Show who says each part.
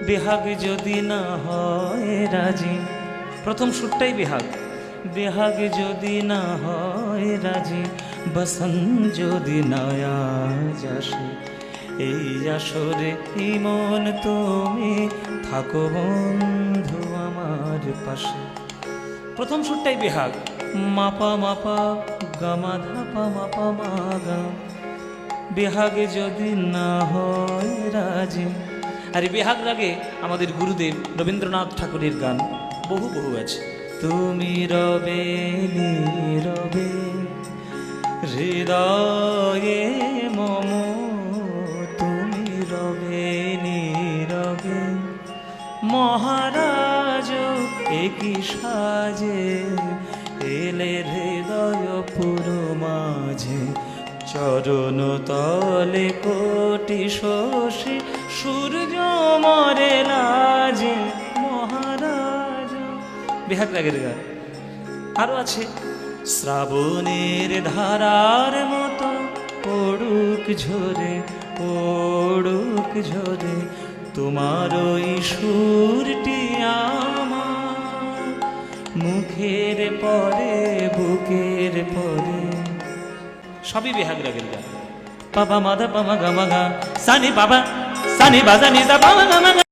Speaker 1: বেহাগ যদি না হয় রাজি, প্রথম সুরটাই বেহাগ। বেহাগ যদি না হয় রাজি, বসন্ত যদি না আজ আসে, এই আসরে কি মন তুমি থাকো বন্ধু আমার পাশে। প্রথম সুরটাই বেহাগ, মাপা মাপা গামা ধাপা মাপা মাগা। বেহাগে যদি না হয় রাজি। আর বেহাগ রাগে আমাদের গুরুদেব রবীন্দ্রনাথ ঠাকুরের গান বহু বহু আছে। তুমি রবে নীরবে হৃদয়ে মম, তুমি রবে নীরবে মহারাজ একই সাজে, এলে হৃদয় পুরো মাঝে, চরণ তলে কোটি শশী সূর্য মরে লাজে মহারাজ। বেহাগ রাগের গান আরো আছে, শ্রাবণের ধারার মতো পড়ুক ঝরে, পড়ুক ঝরে তোমার ওই সুরটি আমার মুখের পরে বুকের পরে। সবই বেহাগ রাগের গান। বাবা মাদা বাবা গামা গা সানি বাবা সানি বাজা নিদা বাবা গামা।